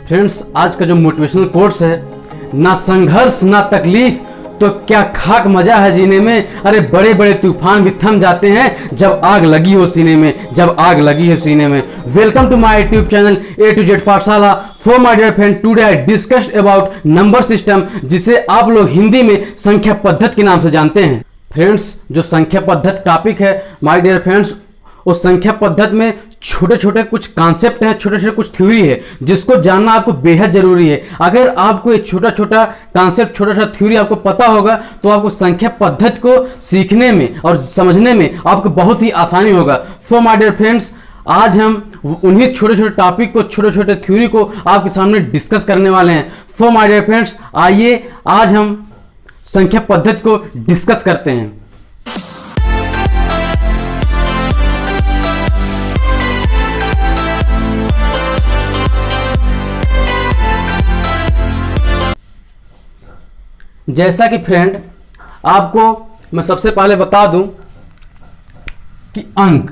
Friends, आज का जो मोटिवेशनल कोट्स है, ना संघर्ष ना तकलीफ तो क्या खाक मजा है जीने में। अरे बड़े बड़े तूफान भी थम जाते हैं जब आग लगी हो सीने में, जब आग लगी हो सीने में। Welcome to my YouTube channel A to Z Pathshala. For my dear friend, today I discussed about number system, जिसे आप लोग हिंदी में संख्या पद्धति के नाम से जानते हैं। फ्रेंड्स, जो संख्या पद्धति टॉपिक है माय डियर फ्रेंड्स, उस संख्या पद्धति में छोटे छोटे कुछ कॉन्सेप्ट हैं, छोटे छोटे कुछ थ्योरी है जिसको जानना आपको बेहद जरूरी है। अगर आपको एक छोटा छोटा कॉन्सेप्ट, छोटा छोटा थ्योरी आपको पता होगा तो आपको संख्या पद्धति को सीखने में और समझने में आपको बहुत ही आसानी होगा। सो माय डियर फ्रेंड्स, आज हम उन्हीं छोटे छोटे टॉपिक को, छोटे छोटे थ्योरी को आपके सामने डिस्कस करने वाले हैं। सो माय डियर फ्रेंड्स, आइए आज हम संख्या पद्धति को डिस्कस करते हैं। जैसा कि फ्रेंड, आपको मैं सबसे पहले बता दूं कि अंक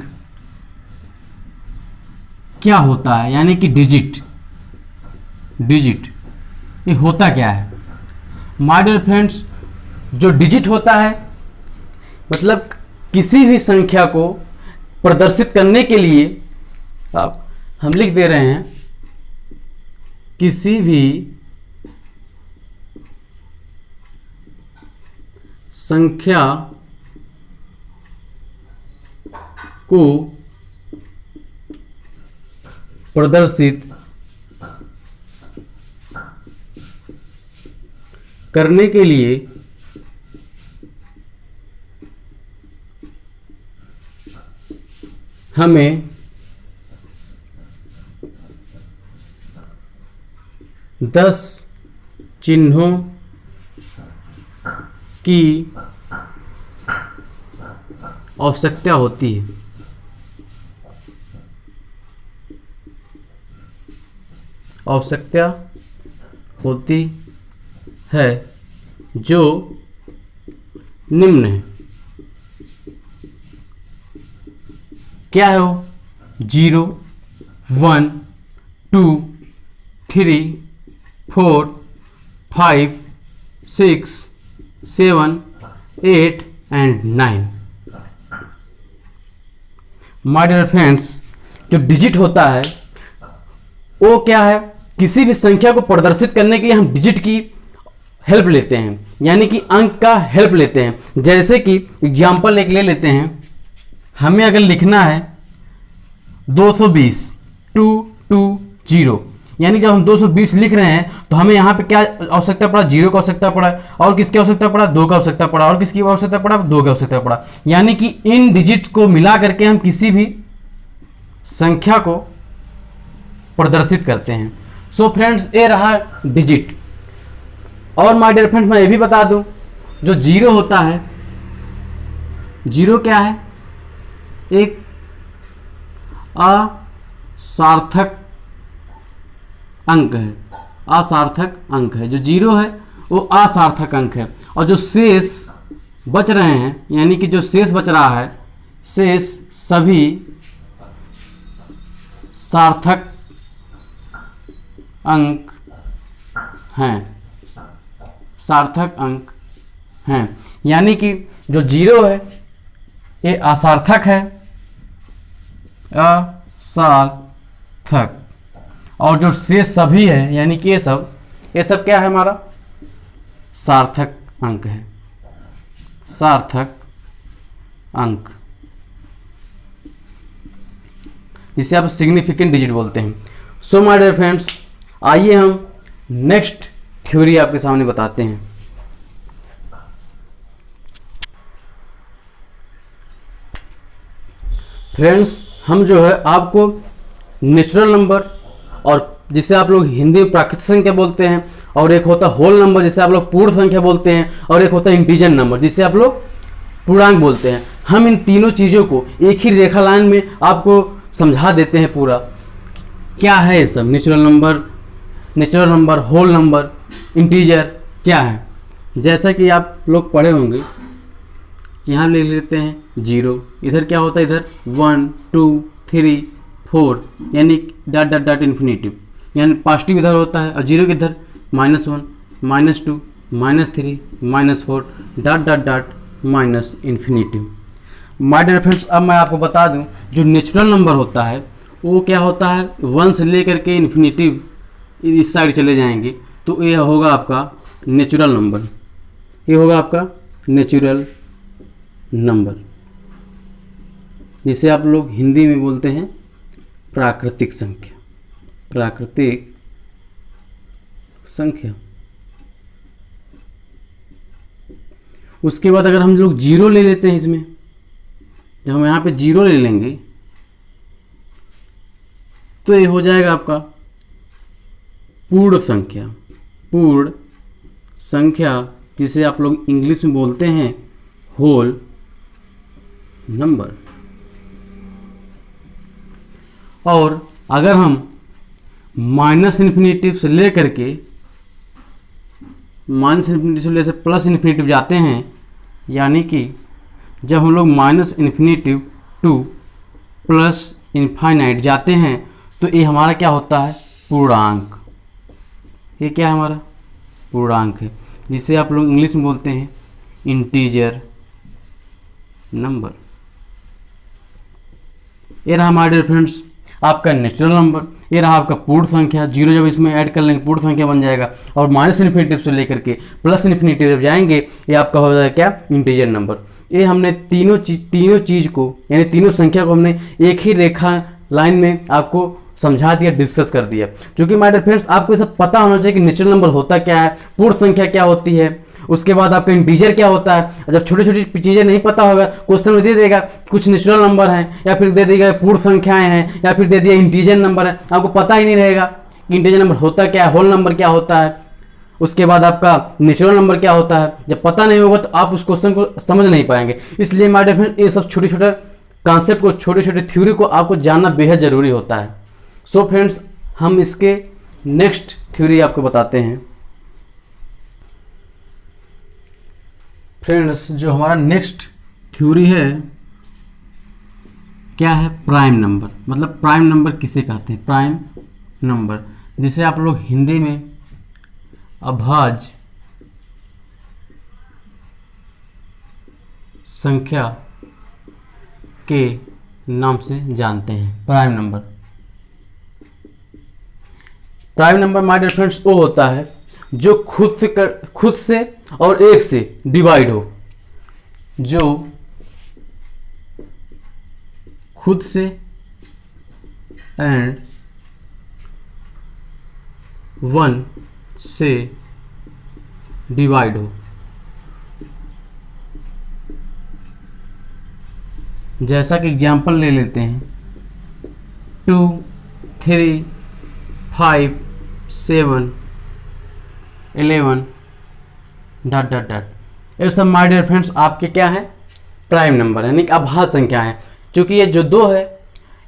क्या होता है, यानी कि डिजिट ये होता क्या है। माय डियर फ्रेंड्स, जो डिजिट होता है मतलब किसी भी संख्या को प्रदर्शित करने के लिए आप हम लिख दे रहे हैं किसी भी संख्या को प्रदर्शित करने के लिए हमें 10 चिन्हों की आवश्यकता होती है। आवश्यकता होती है जो निम्न है। क्या है वो? 0, 1, 2, 3, 4, 5, 6, 7, 8 एंड 9। माय डियर फ्रेंड्स, जो डिजिट होता है वो क्या है? किसी भी संख्या को प्रदर्शित करने के लिए हम डिजिट की हेल्प लेते हैं, यानी कि अंक का हेल्प लेते हैं। जैसे कि एग्जाम्पल एक ले लेते हैं, हमें अगर लिखना है 220, 220, यानी जब हम 220 लिख रहे हैं तो हमें यहाँ पे क्या आवश्यकता पड़ा? 0 का आवश्यकता पड़ा, और किसकी आवश्यकता पड़ा? 2 का आवश्यकता पड़ा, और किसकी आवश्यकता पड़ा? 2 का आवश्यकता पड़ा। यानी कि इन डिजिट को मिला करके हम किसी भी संख्या को प्रदर्शित करते हैं। सो फ्रेंड्स, ये रहा डिजिट। और माय डियर फ्रेंड्स, मैं ये भी बता दूं, जो 0 होता है, 0 क्या है? एक असार्थक अंक है। असार्थक अंक है। जो 0 है वो असार्थक अंक है। और जो शेष बच रहे हैं, यानी कि जो शेष बच रहा है, शेष सभी सार्थक अंक हैं। सार्थक अंक हैं, यानी कि जो 0 है ये असार्थक है, असार्थक। और जो शेष सभी है, यानी कि ये सब क्या है? हमारा सार्थक अंक है। सार्थक अंक, जिसे आप सिग्निफिकेंट डिजिट बोलते हैं। सो माय डियर फ्रेंड्स, आइए हम नेक्स्ट थ्योरी आपके सामने बताते हैं। फ्रेंड्स, हम जो है आपको नेचुरल नंबर, और जिसे आप लोग हिंदी में प्राकृतिक संख्या बोलते हैं, और एक होता है होल नंबर जिसे आप लोग पूर्ण संख्या बोलते हैं, और एक होता है इंटीजर नंबर जिसे आप लोग पूर्णांक बोलते हैं। हम इन तीनों चीज़ों को एक ही रेखा लाइन में आपको समझा देते हैं पूरा क्या है ये सब। Natural number, whole number, integer क्या है। जैसा कि आप लोग पढ़े होंगे, यहाँ लिख लेते हैं 0, इधर क्या होता है? इधर 1 2 3 4, यानी डॉट डॉट डॉट इन्फिनिटिव। यानी पॉजिटिव इधर होता है और जीरो किधर, -1, -2, -3, -4 dot dot dot minus infinity. My dear friends, अब मैं आपको बता दूं जो नेचुरल नंबर होता है वो क्या होता है, 1 से लेकर के इन्फिनिटी इस साइड चले जाएंगे तो ये होगा आपका नेचुरल नंबर, ये होगा आपका नेचुरल नंबर, जिसे आप लोग हिंदी में बोलते हैं प्राकृतिक संख्या, प्राकृतिक संख्या। उसके बाद अगर हम लोग जीरो ले लेते हैं इसमें, जब हम यहाँ पे जीरो ले लेंगे तो ये हो जाएगा आपका पूर्ण संख्या, पूर्ण संख्या जिसे आप लोग इंग्लिश में बोलते हैं होल नंबर। और अगर हम माइनस इन्फिनिटिव से लेकर के माइनस इन्फिनिटिव से लेकर प्लस इन्फिनिटिव जाते हैं, यानी कि जब हम लोग minus infinitive two plus infinite जाते हैं तो ये हमारा क्या होता है, पूर्णांक। ये क्या है, हमारा पूर्णांक है, जिसे आप लोग इंग्लिश में बोलते हैं इंटीजर नंबर। ये रहा हमारे डियर फ्रेंड्स आपका नेचुरल नंबर, ये रहा आपका पूर्ण संख्या, जीरो जब इसमें ऐड कर लेंगे पूर्ण संख्या बन जाएगा, और माइनस इन्फिनिटिव से लेकर के प्लस इन्फिनिटिव जब जाएंगे ये आपका हो जाएगा क्या, इंटीजर नंबर। ये हमने तीनों चीज़ को यानी तीनों संख्या को हमने एक ही रेखा लाइन में आपको समझा दिया, डिस्कस कर दिया। क्योंकि माय डियर फ्रेंड्स आपको ये सब पता होना चाहिए कि नेचुरल नंबर होता क्या है, पूर्ण संख्या क्या होती है, उसके बाद आपका इंटीजर क्या होता है। जब छोटी छोटी चीज़ें नहीं पता होगा, क्वेश्चन में दे देगा कुछ नेचुरल नंबर हैं, या फिर दे देगा पूर्ण संख्याएं हैं, या फिर दे दिया इंटीजर नंबर है, आपको पता ही नहीं रहेगा कि इंटीजर नंबर होता क्या है, होल नंबर क्या होता है, उसके बाद आपका नेचुरल नंबर क्या होता है। जब पता नहीं होगा तो आप उस क्वेश्चन को समझ नहीं पाएंगे। इसलिए माय डियर फ्रेंड्स ये सब छोटे छोटे कॉन्सेप्ट को, छोटे छोटे थ्योरी को आपको जानना बेहद ज़रूरी होता है। सो फ्रेंड्स हम इसके नेक्स्ट थ्योरी आपको बताते हैं। फ्रेंड्स जो हमारा नेक्स्ट थ्योरी है क्या है, प्राइम नंबर। मतलब प्राइम नंबर किसे कहते हैं, प्राइम नंबर, जिसे आप लोग हिंदी में अभाज्य संख्या के नाम से जानते हैं। Prime number, prime number my dear friends वो होता है जो खुद से और एक से डिवाइड हो, जो खुद से एंड वन से डिवाइड हो। जैसा कि एग्जाम्पल ले लेते हैं 2, 3, 5, 7, 11 डॉट डॉट डॉट। ये सब माय डियर फ्रेंड्स आपके क्या है, प्राइम नंबर यानी कि अभाज्य संख्या है। क्योंकि ये जो 2 है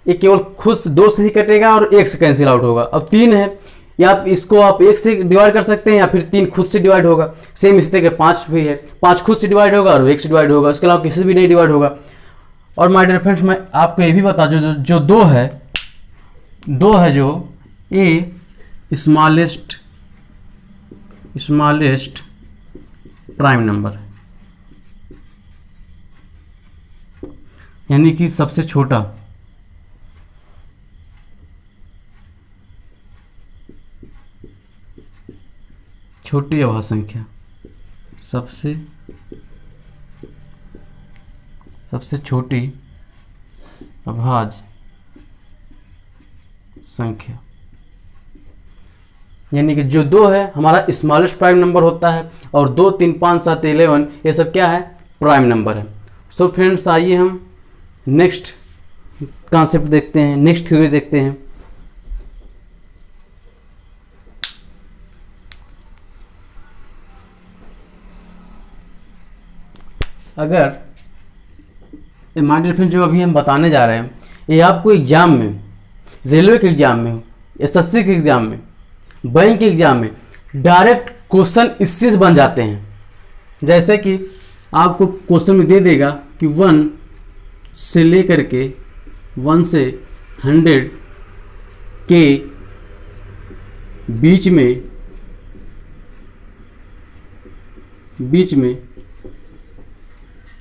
ये केवल खुद से 2 से ही कटेगा और 1 से कैंसिल आउट होगा। अब 3 है, या आप इसको आप 1 से डिवाइड कर सकते हैं, या फिर 3 खुद से डिवाइड होगा। सेम इसी तरह 5 भी है, 5 खुद से डिवाइड होगा और 1 से डिवाइड होगा, उसके अलावा किसी से भी नहीं डिवाइड होगा। और माय डियर फ्रेंड्स मैं आपको ये भी बता जो 2 है जो ये स्मॉलेस्ट प्राइम नंबर है, यानी कि सबसे छोटा छोटी अभाज्य संख्या, सबसे छोटी अभाज्य संख्या, यानी कि जो 2 है हमारा स्मॉलेस्ट प्राइम नंबर होता है, और 2, 3, 5, 7, 11 ये सब क्या है, प्राइम नंबर है। सो फ्रेंड्स आइए हम नेक्स्ट कॉन्सेप्ट देखते हैं, नेक्स्ट थ्योरी देखते हैं। अगर माय डियर फ्रेंड्स जो अभी हम बताने जा रहे हैं ये आपको एग्जाम में, रेलवे के एग्जाम में, एसएससी के एग्जाम में, बैंक के एग्जाम में डायरेक्ट क्वेश्चन इससे बन जाते हैं। जैसे कि आपको क्वेश्चन में दे देगा कि 1 से लेकर के 1 से 100 के बीच में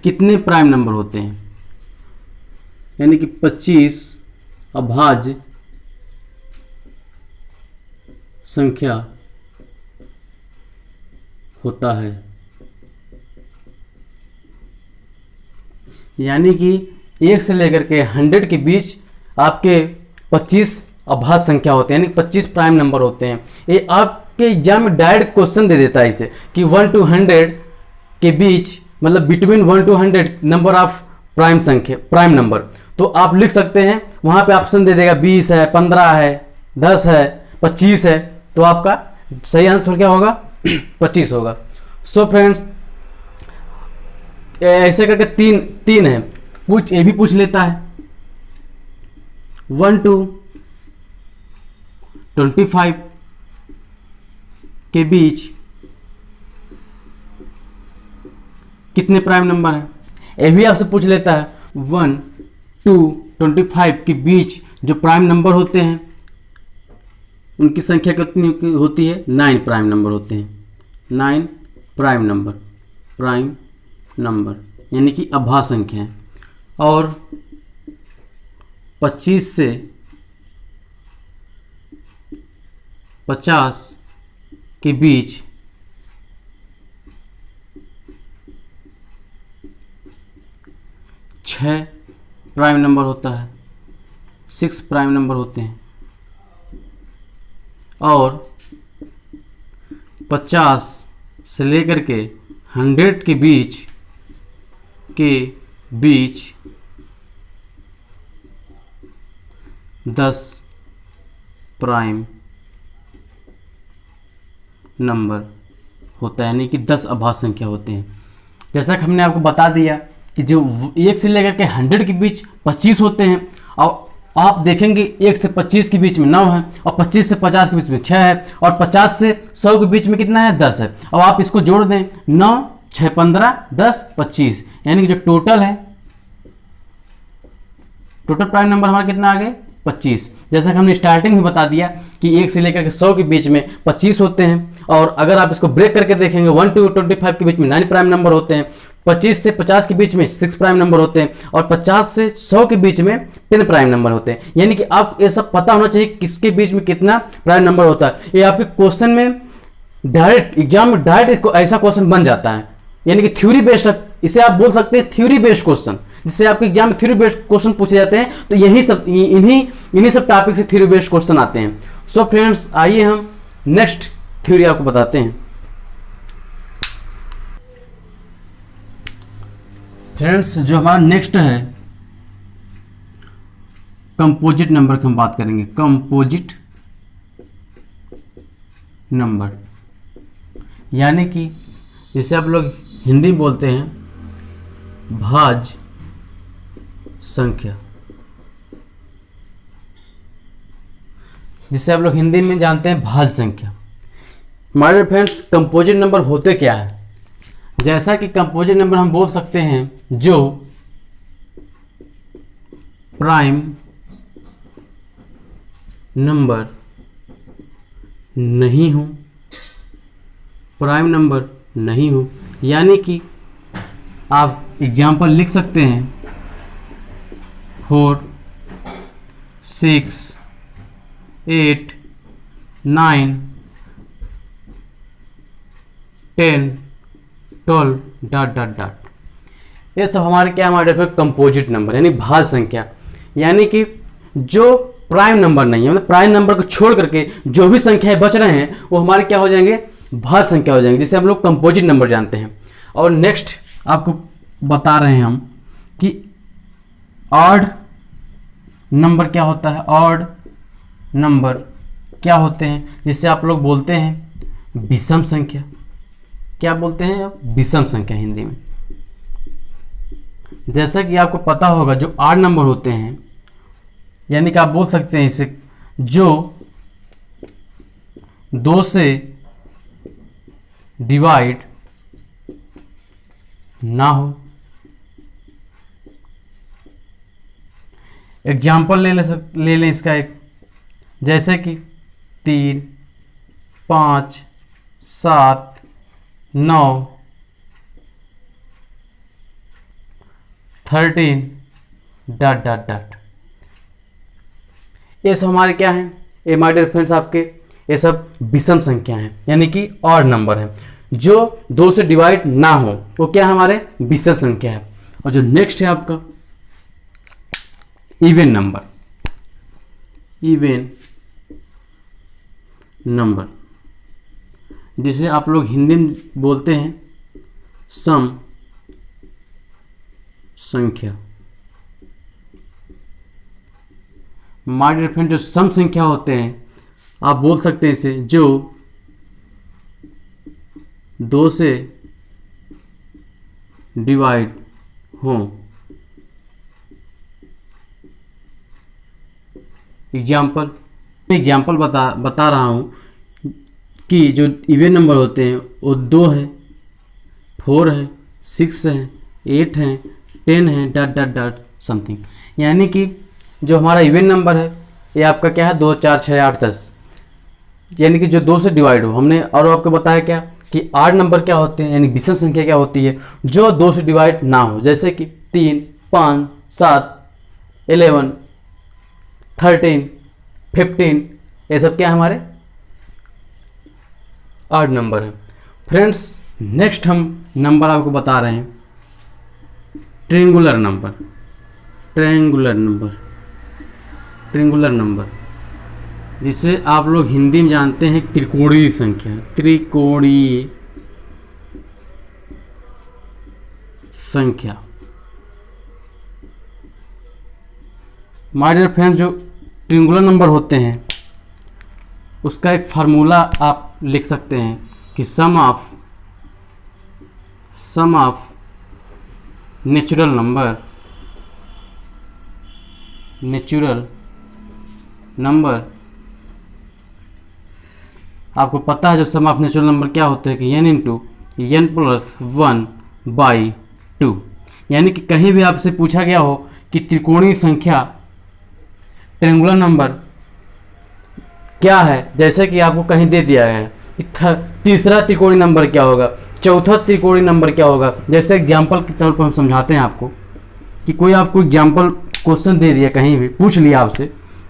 कितने प्राइम नंबर होते हैं, यानी कि 25 अभाज्य संख्या होता है। यानी कि 1 से लेकर के 100 के बीच आपके 25 अभाज्य संख्या होते हैं, यानी 25 प्राइम नंबर होते हैं। ये आपके एग्जाम में डायरेक्ट क्वेश्चन दे देता है इसे कि 1 to 100 के बीच, मतलब between 1 to 100 number of prime number. तो आप लिख सकते हैं, वहां पे ऑप्शन दे देगा 20 है, 15 है, 10 है, 25 है, तो आपका सही आंसर क्या होगा 25 होगा। सो फ्रेंड्स, ऐसे करके तीन है, ये भी पूछ लेता है 1 to 25 के बीच कितने प्राइम नंबर है, ये भी आपसे पूछ लेता है 1 to 25 के बीच जो प्राइम नंबर होते हैं उनकी संख्या कितनी होती है, 9 प्राइम नंबर होते हैं, 9 प्राइम नंबर यानी कि अभाज्य संख्या है। और 25 से 50 के बीच छः प्राइम नंबर होता है, 6 प्राइम नंबर होते हैं। और 50 से लेकर के 100 के बीच 10 प्राइम नंबर होता है, यानी कि 10 अभाज्य संख्या होते हैं। जैसा कि हमने आपको बता दिया कि जो 1 से लेकर के 100 के बीच 25 होते हैं, और आप देखेंगे 1 से 25 के बीच में 9 है, और 25 से 50 के बीच में 6 है, और 50 से 100 के बीच में कितना है 10 है। अब आप इसको जोड़ दें, 9 6 15 10 25, यानी कि जो टोटल है, टोटल प्राइम नंबर हमारा कितना आ गए 25। जैसा कि हमने स्टार्टिंग में बता दिया कि 1 से लेकर के 100 के बीच में 25 होते हैं, और अगर आप इसको ब्रेक करके देखेंगे 1 to 25 के बीच में 9 प्राइम नंबर होते हैं, 25 से 50 के बीच में 6 प्राइम नंबर होते हैं, और 50 से 100 के बीच में 10 प्राइम नंबर होते हैं। यानी कि आप ये सब पता होना चाहिए किसके बीच में कितना प्राइम नंबर होता है। ये आपके क्वेश्चन में डायरेक्ट, एग्जाम में डायरेक्ट ऐसा क्वेश्चन बन जाता है, यानी कि थ्योरी बेस्ड, इसे आप बोल सकते हैं थ्योरी बेस्ड क्वेश्चन, जिससे आपके एग्जाम में थ्योरी बेस्ड क्वेश्चन पूछे जाते हैं। तो यही सब, इन्हीं सब टॉपिक से थ्योरी बेस्ड क्वेश्चन आते हैं। सो फ्रेंड्स, आइए हम नेक्स्ट थ्योरी आपको बताते हैं। फ्रेंड्स, जो हमारा नेक्स्ट है कंपोजिट नंबर की हम बात करेंगे। कंपोजिट नंबर यानी कि जिसे आप लोग हिंदी में बोलते हैं भाज्य संख्या, जिसे आप लोग हिंदी में जानते हैं भाज्य संख्या। हमारे फ्रेंड्स, कंपोजिट नंबर होते क्या है? जैसा कि कंपोजिट नंबर हम बोल सकते हैं जो प्राइम नंबर नहीं हो, प्राइम नंबर नहीं हो, यानी कि आप एग्जाम्पल लिख सकते हैं 4 6 8 9 10 12 ... ये सब हमारे क्या, हमारे कंपोजिट नंबर यानी भाज्य संख्या, यानी कि जो प्राइम नंबर नहीं है, मतलब प्राइम नंबर को छोड़ करके जो भी संख्याएं बच रहे हैं वो हमारे क्या हो जाएंगे, भाज्य संख्या हो जाएंगे, जिसे हम लोग कंपोजिट नंबर जानते हैं। और नेक्स्ट आपको बता रहे हैं हम कि ऑड नंबर क्या होता है। ऑड नंबर क्या होते हैं, जिसे आप लोग बोलते हैं विषम संख्या। क्या बोलते हैं आप? विषम संख्या हिंदी में। जैसा कि आपको पता होगा जो ऑड नंबर होते हैं, यानी कि आप बोल सकते हैं इसे जो 2 से डिवाइड ना हो। एग्जाम्पल ले लें इसका एक, जैसे कि 3 5 7 9 13 डॉट डॉट डॉट। ये सब हमारे क्या हैं, ये माय डियर फ्रेंड्स आपके ये सब विषम संख्या हैं, यानी कि ऑड नंबर है। जो 2 से डिवाइड ना हो वो क्या है, हमारे विषम संख्या है। और जो नेक्स्ट है आपका इवन नंबर, इवन नंबर जिसे आप लोग हिंदी में बोलते हैं सम संख्या। माय डियर फ्रेंड, जो सम संख्या होते हैं आप बोल सकते हैं इसे जो 2 से डिवाइड हो। एग्जाम्पल बता रहा हूँ कि जो इवन नंबर होते हैं वो 2 है, 4 है, 6 है, 8 है, 10 है, डॉट डॉट डॉट समथिंग। यानी कि जो हमारा इवन नंबर है ये आपका क्या है 2 4 6 8 10, यानी कि जो 2 से डिवाइड हो। हमने और आपको बताया क्या कि आड नंबर क्या होते हैं, यानी विषम संख्या क्या होती है जो 2 से डिवाइड ना हो, जैसे कि 3 5 7 11 13 15, ये सब क्या है हमारे आड नंबर है। फ्रेंड्स नेक्स्ट हम नंबर आपको बता रहे हैं triangular number. Triangular number, triangular number जिसे आप लोग हिंदी में जानते हैं त्रिकोणीय संख्या। त्रिकोणीय संख्या। माय डियर फ्रेंड्स, जो ट्रायंगुलर नंबर होते हैं उसका एक फार्मूला आप लिख सकते हैं कि सम ऑफ नेचुरल नंबर। आपको पता है जो सम ऑफ नेचुरल नंबर क्या होते हैं कि n इंटू n प्लस 1/2। यानी कि कहीं भी आपसे पूछा गया हो कि त्रिकोणीय संख्या ट्रायंगुलर नंबर क्या है, जैसे कि आपको कहीं दे दिया है कि तीसरा त्रिकोणीय नंबर क्या होगा, चौथा त्रिकोणीय नंबर क्या होगा। जैसे एग्जाम्पल के तौर पर हम समझाते हैं आपको कि कोई आपको एग्जाम्पल क्वेश्चन दे दिया, कहीं भी पूछ लिया आपसे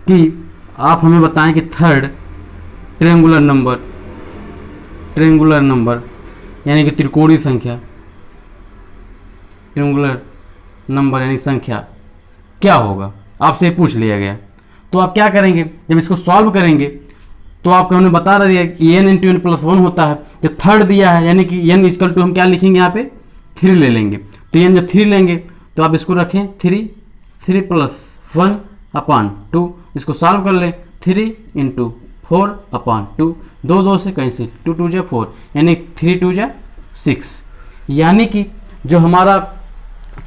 कि आप हमें बताएं कि थर्ड ट्रायंगुलर नंबर यानी कि त्रिकोणीय संख्या, ट्रायंगुलर नंबर यानी संख्या क्या होगा, आपसे पूछ लिया गया। तो आप क्या करेंगे, जब इसको सॉल्व करेंगे तो आपको हमने बता दिया कि n इंटू n प्लस 1 होता है। जो थर्ड दिया है यानी कि n इक्वल टू हम क्या लिखेंगे, यहाँ पे 3 ले लेंगे। तो n जब 3 लेंगे तो आप इसको रखें 3 प्लस 1/2, इसको सॉल्व कर लें 3 इंटू 4/2, 2 से कहीं से 2 2 जा 4 यानी 3 2 जा 6। यानी कि जो हमारा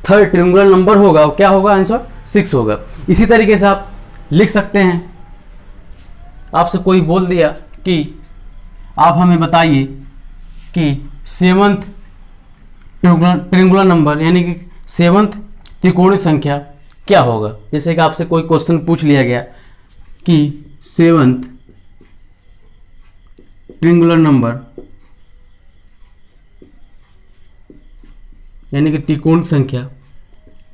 थर्ड ट्रायंगुलर नंबर होगा वो क्या होगा, आंसर 6 होगा। इसी तरीके से आप लिख सकते हैं, आपसे कोई बोल दिया कि आप हमें बताइए कि 7th ट्रायंगुलर नंबर यानी कि 7th त्रिकोणीय संख्या क्या होगा। जैसे कि आपसे कोई क्वेश्चन पूछ लिया गया कि 7th ट्रायंगुलर नंबर यानी कि त्रिकोणीय संख्या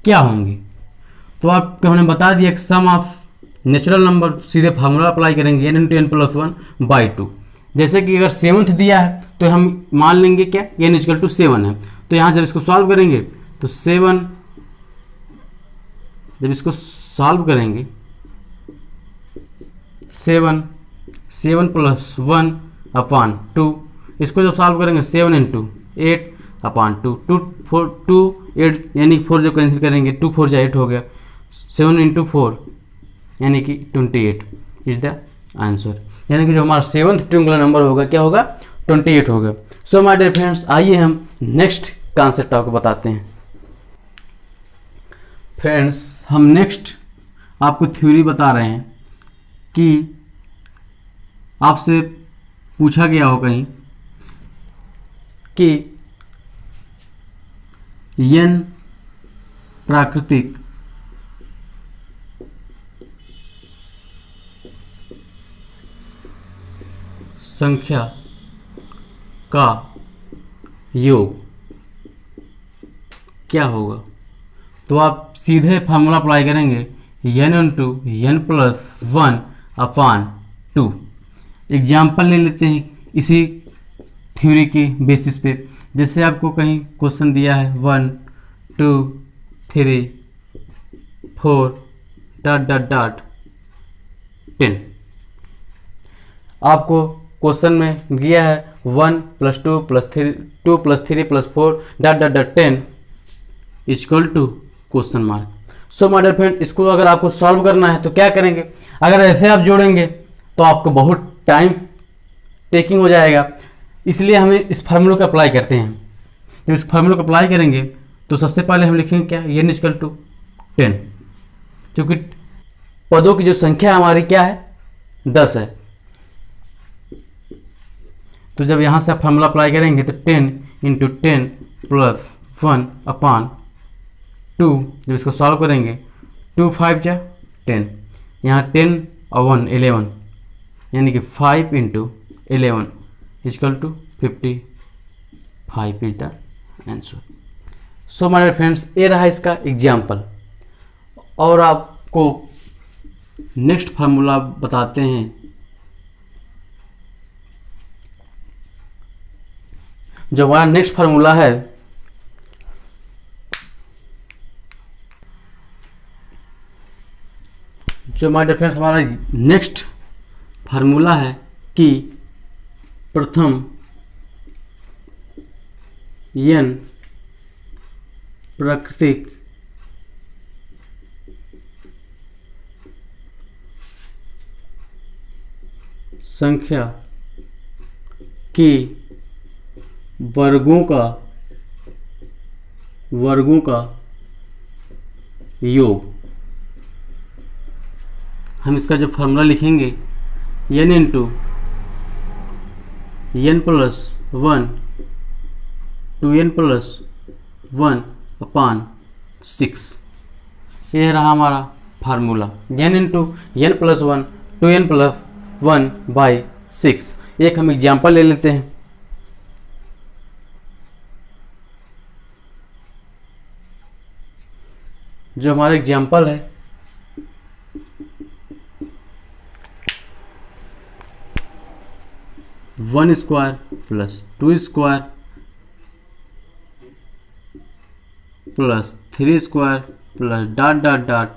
क्या होंगी, तो आपको हमने बता दिया कि सम ऑफ नेचुरल नंबर, सीधे फार्मूला अप्लाई करेंगे n इंटू n प्लस 1/2। जैसे कि अगर 7th दिया है तो हम मान लेंगे क्या n इक्वल टू 7 है। तो यहाँ जब इसको सॉल्व करेंगे तो 7, जब इसको सॉल्व करेंगे 7 प्लस 1/2, इसको जब सॉल्व करेंगे 7 इंटू 8/2, 2 8 यानी 4 जब कैंसिल करेंगे 2 4 जा 8 हो गया, 7 इंटू 4 यानी कि 28 इज द आंसर। यानी कि जो हमारा 7th ट्रायंगुलर नंबर होगा क्या होगा, 28 होगा। सो माय डियर फ्रेंड्स, आइए हम नेक्स्ट कॉन्सेप्ट आपको बताते हैं। फ्रेंड्स हम नेक्स्ट आपको थ्योरी बता रहे हैं कि आपसे पूछा गया हो कहीं कि n प्राकृतिक संख्या का योग क्या होगा। तो आप सीधे फार्मूला अप्लाई करेंगे n इंटू n प्लस 1 अपान 2। एग्जाम्पल ले लेते हैं इसी थ्योरी के बेसिस पे। जैसे आपको कहीं क्वेश्चन दिया है 1 2 3 4 डॉट डॉट डॉट 10। आपको क्वेश्चन में दिया है 1 plus 2 plus 3 2 plus 3 plus 4 dot dot dot 10 equal to question mark. So my dear friend, इसको अगर आपको सॉल्व करना है तो क्या करेंगे, अगर ऐसे आप जोड़ेंगे तो आपको बहुत टाइम टेकिंग हो जाएगा। इसलिए हमें इस फार्मूले को अप्लाई करते हैं। जब इस फार्मूले को अप्लाई करेंगे तो सबसे पहले हम लिखेंगे क्या, n इक्वल टू 10, क्योंकि पदों की जो संख्या हमारी क्या है 10 है। तो जब यहाँ से आप फार्मूला अप्लाई करेंगे तो 10 इंटू 10 प्लस 1 अपान 2। जब इसको सॉल्व करेंगे 2 5 जा 10, यहाँ 10 और 1 11, यानी कि 5 into 11 equal to 55 is the answer. So my dear friends, ये रहा इसका एग्जाम्पल। और आपको नेक्स्ट फार्मूला बताते हैं। जो हमारा नेक्स्ट फार्मूला है हमारा नेक्स्ट फार्मूला है कि प्रथम n प्राकृतिक संख्या की वर्गों का योग। हम इसका जो फार्मूला लिखेंगे n into n plus 1 2n plus 1 अपान 6। यह रहा हमारा formula n into n plus 1 2n plus 1 by 6। एक हम एग्जाम्पल ले लेते हैं। जो हमारा एग्जाम्पल है 1 square plus 2 square plus 3 square plus dot dot dot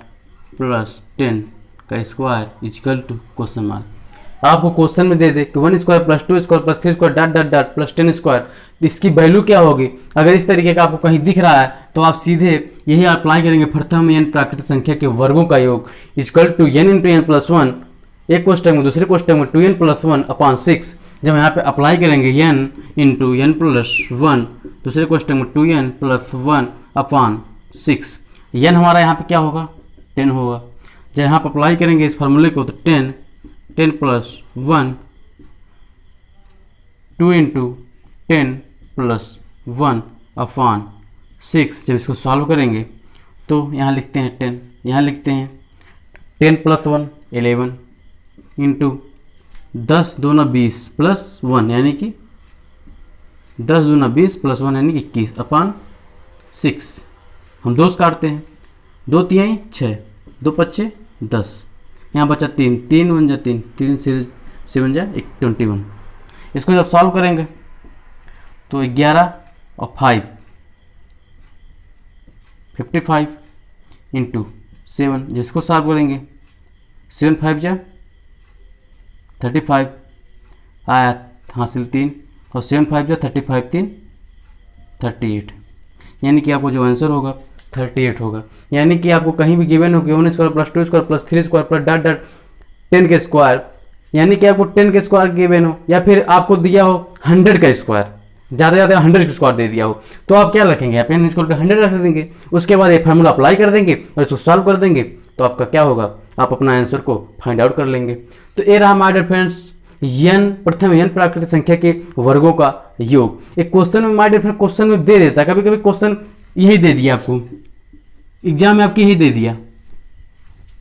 plus 10 का square equal to question mark. आपको क्वेश्चन में दे दे कि 1 square plus 2 square plus 3 square dot dot dot plus 10 square, इसकी वैल्यू क्या होगी। अगर इस तरीके का आपको कहीं दिख रहा है तो आप सीधे यही अप्लाई करेंगे, प्रथम n प्राकृतिक संख्या के वर्गों का योग equal to n into n plus 1, एक क्वेश्चन में दूसरे क्वेश्चन में 2n प्लस 1 अपान 6। जब यहाँ पे अप्लाई करेंगे n इंटू n प्लस 1, दूसरे क्वेश्चन में 2n प्लस 1 अपान 6। n हमारा यहाँ पे क्या होगा 10 होगा। जब यहाँ पर अप्लाई करेंगे इस फार्मूले को तो 10 प्लस 1 2 इंटू 10 प्लस 1 अपान 6। जब इसको सॉल्व करेंगे तो यहाँ लिखते हैं 10, यहाँ लिखते हैं 10 प्लस 1 11 इंटू 10 दूना 20 प्लस 1 यानी कि 10 दूना 20 प्लस 1 यानी कि 21 अपान 6। हम 2 काटते हैं, 2 3 6 2 5 10, यहाँ बचा 3 3 1 जा 3 3 7 जा 21। इसको जब सॉल्व करेंगे तो 11 और 5 55 इंटू 7। जिसको सॉल्व करेंगे 7 5 जा 35 आया हासिल 3 और 7 5 जा 35 3 38, यानी कि आपको जो आंसर होगा 38 होगा। यानी कि आपको कहीं भी गिवन हो कि 1 square plus 2 square plus 3 square plus dot dot 10 के स्क्वायर, यानी कि आपको 10 के स्क्वायर गिवन हो या फिर आपको दिया हो 100 का स्क्वायर, ज़्यादा 100 का स्क्वायर दे दिया हो, तो आप क्या रखेंगे, आप n इक्वल टू 100 रख देंगे। उसके बाद ये फार्मूला अप्लाई कर देंगे और इसको सॉल्व कर देंगे तो आपका क्या होगा, आप अपना आंसर को फाइंड आउट कर लेंगे। तो ये रहा हमारे फ्रेंड्स प्रथम n प्राकृतिक संख्या के वर्गों का योग। एक क्वेश्चन में हमारे फ्रेंड क्वेश्चन में दे देता है, कभी कभी क्वेश्चन यही दे दिया आपको एग्जाम में, आपके यही दे दिया।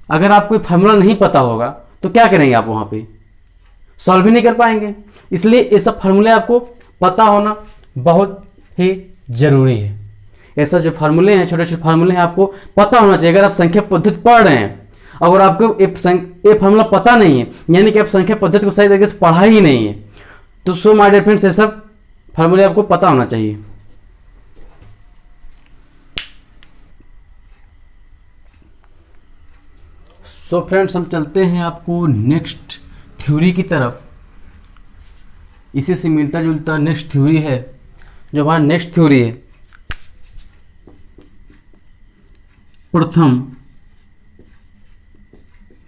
अगर आपको फार्मूला नहीं पता होगा तो क्या करेंगे, आप वहाँ पे सॉल्व भी नहीं कर पाएंगे। इसलिए ये सब फार्मूले आपको पता होना बहुत ही ज़रूरी है। ऐसा जो फार्मूले हैं, छोटे छोटे फार्मूले हैं, आपको पता होना चाहिए। अगर आप संख्या पद्धति पढ़ रहे हैं, अगर आपको ये फार्मूला पता नहीं है, यानी कि आप संख्या पद्धति को सही तरीके से पढ़ा ही नहीं है, तो सो माय डियर फ्रेंड्स ये सब फार्मूले आपको पता होना चाहिए। सो फ्रेंड्स, हम चलते हैं आपको नेक्स्ट थ्योरी की तरफ। इसी से मिलता जुलता नेक्स्ट थ्योरी है। जो हमारा नेक्स्ट थ्योरी है, प्रथम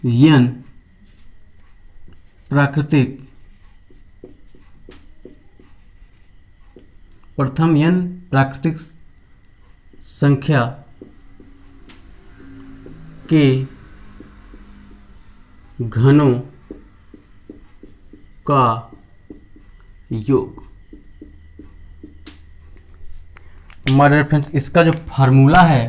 n प्राकृतिक संख्या के घनों का योग। हमारे फ्रेंड्स, इसका जो फार्मूला है,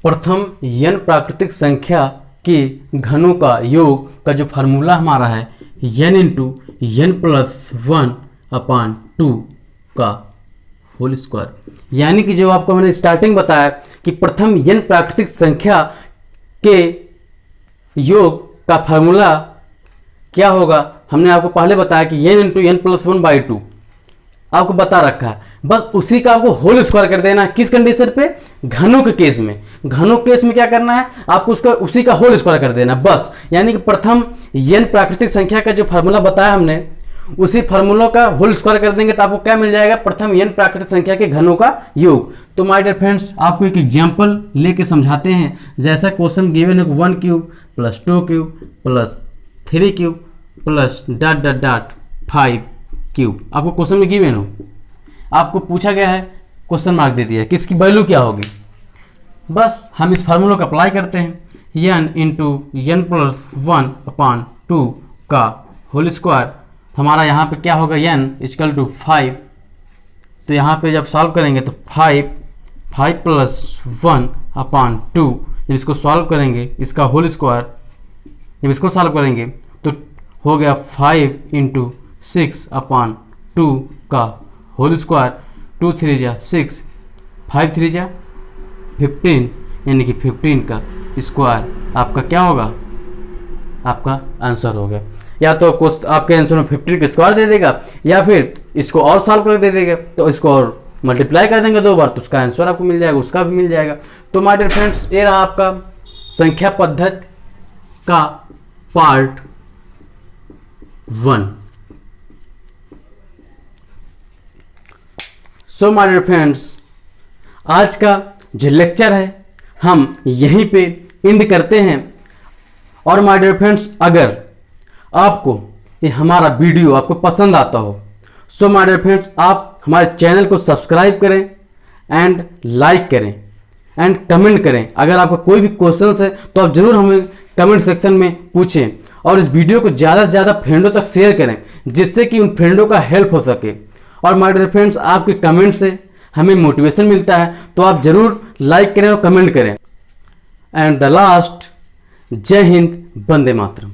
प्रथम n प्राकृतिक संख्या के घनों का योग का जो फार्मूला हमारा है n इंटू n प्लस 1/2 का होल स्क्वायर। यानी कि जो आपको मैंने स्टार्टिंग बताया कि प्रथम n प्राकृतिक संख्या के योग का फार्मूला क्या होगा, हमने आपको पहले बताया कि n इंटू n प्लस 1/2 आपको बता रखा है। बस उसी का आपको होल स्क्वायर कर देना है। किस कंडीशन पे? घनों के केस में। घनों के केस में क्या करना है, आपको उसका उसी का होल स्क्वायर कर देना बस। यानी कि प्रथम n प्राकृतिक संख्या का जो फार्मूला बताया हमने, उसी फार्मूला का होल स्क्वायर कर देंगे तो आपको क्या मिल जाएगा, प्रथम n प्राकृतिक संख्या के घनों का योग। तो माय डियर फ्रेंड्स, आपको एक एग्जाम्पल लेके समझाते हैं। जैसा क्वेश्चन गिवन है 1 cube plus 2 cube plus 3 cube plus ... 5 cube. आपको क्वेश्चन में गिवन हो, आपको पूछा गया है, क्वेश्चन मार्क दे दिया है, किसकी वैल्यू क्या होगी। बस हम इस फार्मूला को अप्लाई करते हैं। n इंटू n प्लस 1/2 का होल स्क्वायर, हमारा यहाँ पे क्या होगा, n इक्वल टू 5। तो यहाँ पे जब सॉल्व करेंगे तो 5 प्लस 1/2, जब इसको सॉल्व करेंगे इसका होल स्क्वायर, जब इसको सॉल्व करेंगे तो हो गया 5 इंटू 6/2 का होल स्क्वायर। 2 3 जा 6, 5 3 जा 15, यानी कि 15 का स्क्वायर आपका क्या होगा, आपका आंसर हो गया। या तो आपके आंसर में 15 का स्क्वायर दे देगा, या फिर इसको और सॉल्व कर दे देगा, तो इसको और मल्टीप्लाई कर देंगे 2 बार तो उसका आंसर आपको मिल जाएगा, उसका भी मिल जाएगा। तो माय डियर फ्रेंड्स, ये रहा आपका संख्या पद्धति का part 1। So my dear friends, आज का जो लेक्चर है हम यहीं पे एंड करते हैं। और माय डियर फ्रेंड्स, अगर आपको ये हमारा वीडियो आपको पसंद आता हो, सो माय डियर फ्रेंड्स, आप हमारे चैनल को सब्सक्राइब करें एंड लाइक करें एंड कमेंट करें। अगर आपका कोई भी क्वेश्चन है तो आप जरूर हमें कमेंट सेक्शन में पूछें, और इस वीडियो को ज़्यादा से ज़्यादा फ्रेंडों तक शेयर करें, जिससे कि उन फ्रेंडों का हेल्प हो सके। और माय डियर फ्रेंड्स, आपके कमेंट से हमें मोटिवेशन मिलता है, तो आप जरूर लाइक करें और कमेंट करें। एंड द लास्ट, जय हिंद, वंदे मातरम।